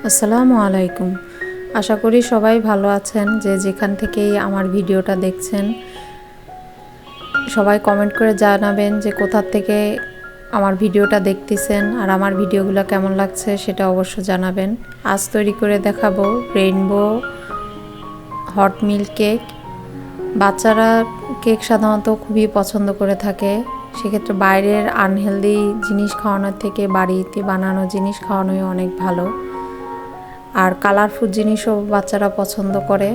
আসসালামু আলাইকুম। আশা করি সবাই ভালো আছেন। যে যেখান থেকেই আমার ভিডিওটা দেখছেন, সবাই কমেন্ট করে জানাবেন যে কোথা থেকে আমার ভিডিওটা দেখতেছেন আর আমার ভিডিওগুলো কেমন লাগছে সেটা অবশ্য জানাবেন। আজ তৈরি করে দেখাবো রেইনবো হট মিল্ক কেক। বাচ্চারা কেক সাধারণত খুবই পছন্দ করে থাকে। সেক্ষেত্রে বাইরের আনহেলদি জিনিস খাওয়ানোর থেকে বাড়িতে বানানো জিনিস খাওয়ানোই অনেক ভালো। আর কালারফুল জিনিসও বাচ্চারা পছন্দ করে।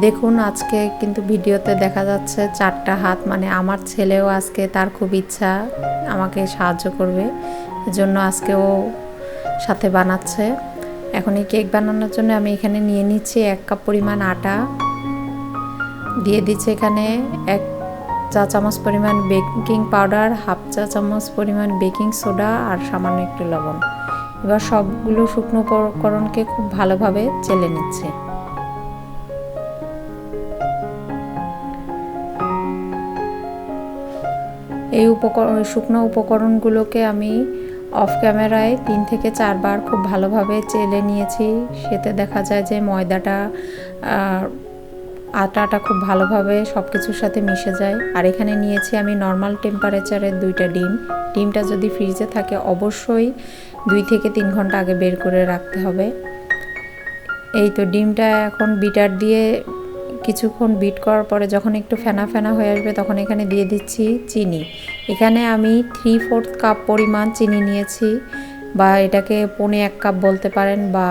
দেখুন, আজকে কিন্তু ভিডিওতে দেখা যাচ্ছে 4টা হাত, মানে আমার ছেলেও আজকে তার খুব ইচ্ছা আমাকে সাহায্য করবে, এজন্য আজকে ও সাথে বানাচ্ছে। এখন এই কেক বানানোর জন্য আমি এখানে নিয়ে নিচ্ছি 1 কাপ পরিমাণ আটা, দিয়ে দিচ্ছি এখানে 1 চা চামচ পরিমাণ বেকিং পাউডার, 1/2 চা চামচ পরিমাণ বেকিং সোডা আর সামান্য একটু লবণ। এবার সবগুলো শুকনো উপকরণকে খুব ভালোভাবে চেলে নিচ্ছে। এই শুকনো উপকরণগুলোকে আমি অফ ক্যামেরায় 3 থেকে 4 বার খুব ভালোভাবে চেলে নিয়েছি। সেতে দেখা যায় যে ময়দাটা আটাটা খুব ভালোভাবে সব কিছুর সাথে মিশে যায়। আর এখানে নিয়েছি আমি নর্মাল টেম্পারেচারের 2টা ডিম। ডিমটা যদি ফ্রিজে থাকে অবশ্যই 2 থেকে 3 ঘন্টা আগে বের করে রাখতে হবে। এই তো ডিমটা এখন বিটার দিয়ে কিছুক্ষণ বিট করার পরে যখন একটু ফেনা ফেনা হয়ে আসবে তখন এখানে দিয়ে দিচ্ছি চিনি। এখানে আমি 3/4 কাপ পরিমাণ চিনি নিয়েছি, বা এটাকে 1.25 কাপ বলতে পারেন, বা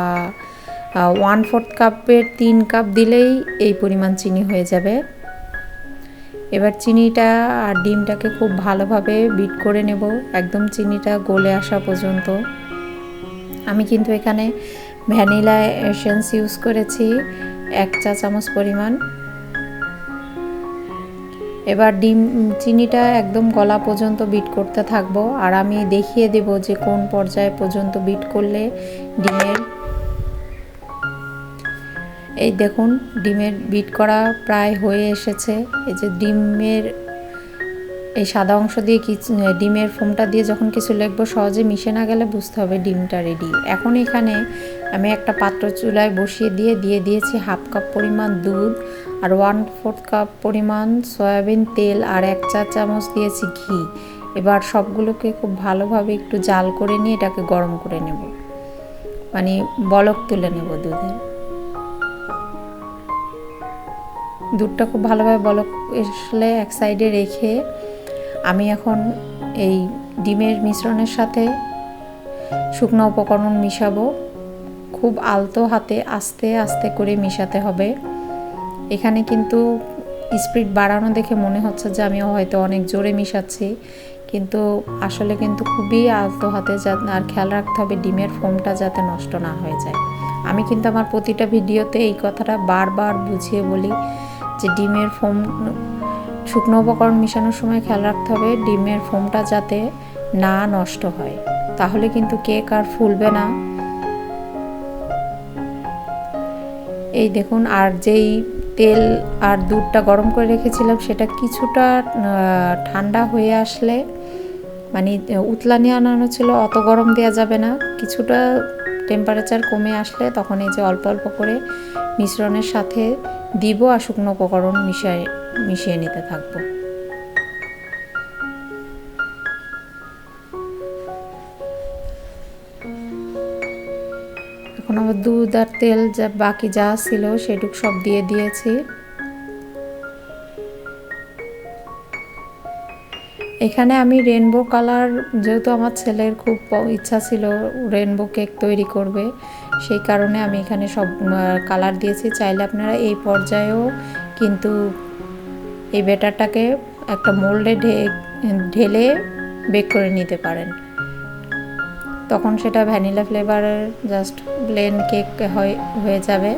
1/4 কাপের 3 কাপ দিলেই এই পরিমাণ চিনি হয়ে যাবে। এবার চিনিটা আর ডিমটাকে খুব ভালোভাবে বিট করে নেব একদম চিনিটা গলে আসা পর্যন্ত। আমি কিন্তু এখানে ভ্যানিলা এসেন্স ইউজ করেছি 1 চা চামচ পরিমাণ। এবার চিনিটা একদম গলা পর্যন্ত বিট করতে থাকবো, আর আমি দেখিয়ে দেব যে কোন পর্যায়ে পর্যন্ত বিট করলে এই দেখুন ডিমের বিট করা প্রায় হয়ে এসেছে। এই যে ডিমের এই সাদা অংশ দিয়ে ডিমের ফোমটা দিয়ে যখন কিছু লিখবো সহজে মিশে না গেলে বুঝতে হবে ডিমটা রেডি। এখন এখানে আমি একটা পাত্র চুলায় বসিয়ে দিয়ে দিয়েছি 1/2 কাপ পরিমাণ দুধ আর 1/4 কাপ পরিমাণ সয়াবিন তেল আর 1 চা চামচ দিয়েছি ঘি। এবার সবগুলোকে খুব ভালোভাবে একটু জাল করে নিয়ে এটাকে গরম করে নেব, মানে বলক তুলে নেব দুধটা খুব ভালোভাবে বলক আসলে এক সাইডে রেখে আমি এখন এই ডিমের মিশ্রণের সাথে শুকনো উপকরণ মিশাবো। খুব আলতো হাতে আস্তে আস্তে করে মিশাতে হবে। এখানে কিন্তু স্পিড বাড়ানো দেখে মনে হচ্ছে যে আমি হয়তো অনেক জোরে মিশাচ্ছি, কিন্তু আসলে কিন্তু খুবই আলতো হাতে, আর খেয়াল রাখতে হবে ডিমের ফোমটা যাতে নষ্ট না হয়ে যায়। আমি কিন্তু আমার প্রতিটা ভিডিওতে এই কথাটা বারবার বুঝিয়ে বলি যে ডিমের ফোম শুকনো উপকরণ মিশানোর সময় খেয়াল রাখতে হবে ডিমের ফোমটা যাতে না নষ্ট হয়, তাহলে কিন্তু কেক আর ফুলবে না। এই দেখুন, আর যেই তেল আর দুধটা গরম করে রেখেছিলাম সেটা কিছুটা ঠান্ডা হয়ে আসলে, মানে উতলানি আনানো ছিল, অত গরম দেওয়া যাবে না, কিছুটা টেম্পারেচার কমে আসলে তখন এই যে অল্প অল্প করে মিশ্রণের সাথে দিব আর শুকনো উপকরণ মিশিয়ে নিতে থাকবো। এখন আবার দুধ আর তেল যা বাকি যা ছিল সেটুক সব দিয়ে দিয়েছি। এখানে আমি রেনবো কালার, যেহেতু আমার ছেলের খুব ইচ্ছা ছিল রেনবো কেক তৈরি করবে, সেই কারণে আমি এখানে সব কালার দিয়েছি। চাইলে আপনারা এই পর্যায়েও কিন্তু এই ব্যাটারটাকে একটা মোল্ডে ঢেলে বেক করে নিতে পারেন, তখন সেটা ভ্যানিলা ফ্লেভারের জাস্ট প্লেন কেক হয়ে যাবে।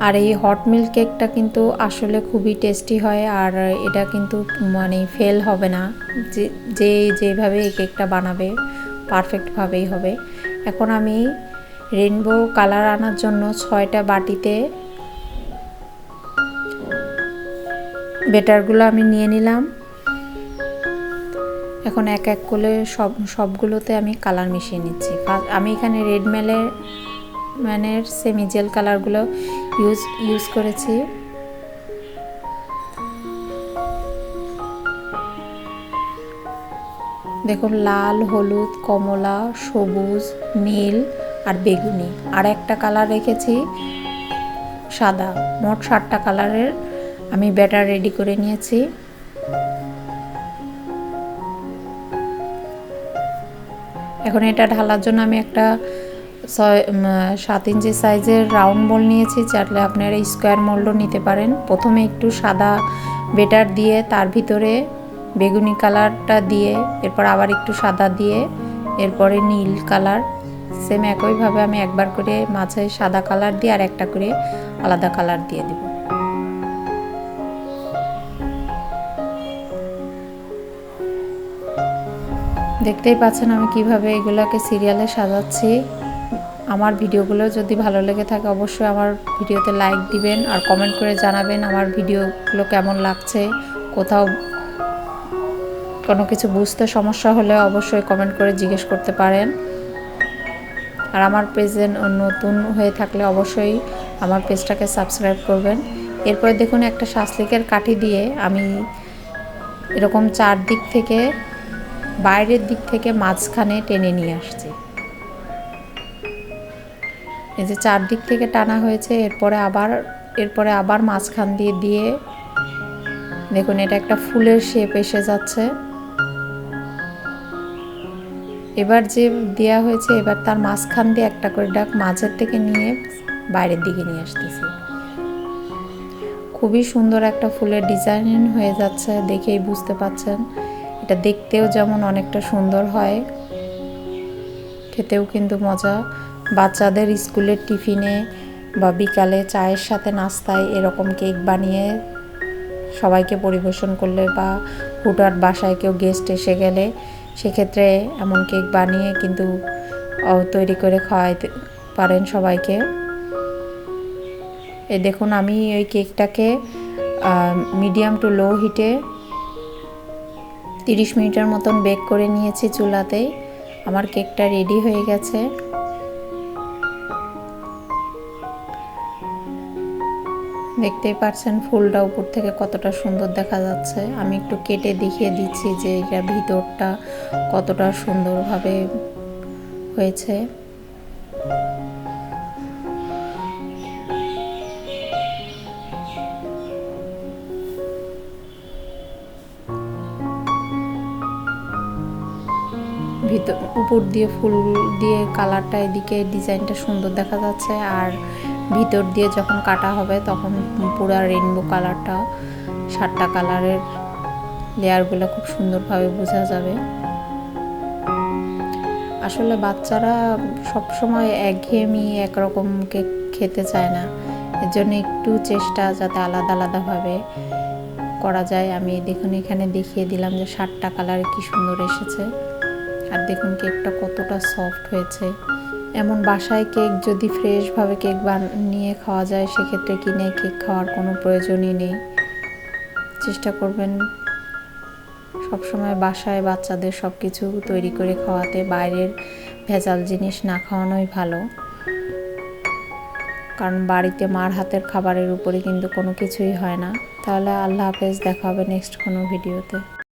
আর এই হট মিল্ক কেকটা কিন্তু আসলে খুবই টেস্টি হয়, আর এটা কিন্তু মানে ফেল হবে না, যেভাবে এই কেকটা বানাবে পারফেক্টভাবেই হবে। এখন আমি রেনবো কালার আনার জন্য 6টা বাটিতে ব্যাটারগুলো আমি নিয়ে নিলাম। এখন এক এক করে সবগুলোতে আমি কালার মিশিয়ে নিচ্ছি। আমি এখানে রেড ম্যানের সেমি জেল কালারগুলো ইউজ করেছি। দেখুন লাল, হলুদ, কমলা, সবুজ, নীল আর বেগুনি, আর একটা কালার রেখেছি সাদা। মোট 7টা কালারের আমি ব্যাটার রেডি করে নিয়েছি। এখন এটা ঢালার জন্য আমি একটা 7 ইঞ্চি সাইজের রাউন্ড মোল্ড নিয়েছি, চাইলে আপনারা স্কোয়ার মোল্ডও নিতে পারেন। প্রথমে একটু সাদা ব্যাটার দিয়ে তার ভিতরে বেগুনি কালারটা দিয়ে, এরপর আবার একটু সাদা দিয়ে, এরপরে নীল কালার, সেম একইভাবে আমি একবার করে মাঝে সাদা কালার দিয়ে আর একটা করে আলাদা কালার দিয়ে দেব। দেখতেই পাচ্ছেন আমি কিভাবে এগুলোকে সিরিয়ালে সাজাচ্ছি। আমার ভিডিওগুলো যদি ভালো লেগে থাকে অবশ্যই আমার ভিডিওতে লাইক দিবেন আর কমেন্ট করে জানাবেন আমার ভিডিওগুলো কেমন লাগছে। কোথাও কোনো কিছু বুঝতে সমস্যা হলে অবশ্যই কমেন্ট করে জিজ্ঞেস করতে পারেন। আর আমার পেজে নতুন হয়ে থাকলে অবশ্যই আমার পেজটাকে সাবস্ক্রাইব করবেন। এরপরে দেখুন একটা শাসলিকের কাঠি দিয়ে আমি এরকম চারদিক থেকে, বাইরের দিক থেকে মাঝখানে টেনে নিয়ে আসছি। এই যে চারদিক থেকে টানা হয়েছে, এরপরে আবার মাঝখান দিয়ে দেখুন এটা একটা ফুলের শেপ এসে যাচ্ছে। এবার যে দেয়া হয়েছে, এবার তার মাঝখান দিয়ে একটা করে ডাক মাঝের থেকে নিয়ে বাইরের দিকে নিয়ে আসতেছি। খুবই সুন্দর একটা ফুলের ডিজাইন হয়ে যাচ্ছে, দেখেই বুঝতে পাচ্ছেন। এটা দেখতেও যেমন অনেকটা সুন্দর হয়, খেতেও কিন্তু মজা। বাচ্চাদের স্কুলের টিফিনে বা বিকালে চায়ের সাথে নাস্তায় এরকম কেক বানিয়ে সবাইকে পরিবেশন করলে, বা হুটহাট বাসায় কেউ গেস্ট এসে গেলে সেক্ষেত্রে এমন কেক বানিয়ে কিন্তু তৈরি করে খাওয়াইতে পারেন সবাইকে। এই দেখুন আমি ওই কেকটাকে মিডিয়াম টু লো হিটে 30 মিনিটের মতন বেক করে নিয়েছি চুলাতেই। আমার কেকটা রেডি হয়ে গেছে। দেখতেই পাচ্ছেন ফুলটা উপর থেকে কতটা সুন্দর দেখা যাচ্ছে। আমি একটু কেটে দেখিয়ে দিচ্ছি যে এটা ভিতরটা কতটা সুন্দরভাবে হয়েছে। উপর দিয়ে ফুল দিয়ে কালারটা, এদিকে ডিজাইনটা সুন্দর দেখা যাচ্ছে, আর ভিতর দিয়ে যখন কাটা হবে তখন পুরো রেইনবো কালারটা, 7টা কালারের লেয়ারগুলো খুব সুন্দরভাবে বোঝা যাবে। আসলে বাচ্চারা সবসময় একঘেয়েমি একরকম কেক খেতে চায় না, এর জন্য একটু চেষ্টা যাতে আলাদা আলাদাভাবে করা যায়। আমি দেখুন এখানে দেখিয়ে দিলাম যে 7টা কালার কি সুন্দর এসেছে। আর দেখুন কেকটা কতটা সফট হয়েছে। এমন বাসায় কেক যদি ফ্রেশভাবে কেক বানিয়ে খাওয়া যায়, সেক্ষেত্রে কিনে কেক খাওয়ার কোনো প্রয়োজনই নেই। চেষ্টা করবেন সবসময় বাসায় বাচ্চাদের সব কিছু তৈরি করে খাওয়াতে, বাইরের ভেজাল জিনিস না খাওয়ানোই ভালো। কারণ বাড়িতে মার হাতের খাবারের উপরে কিন্তু কোনো কিছুই হয় না। তাহলে আল্লাহ হাফেজ, দেখা হবে নেক্সট কোনো ভিডিওতে।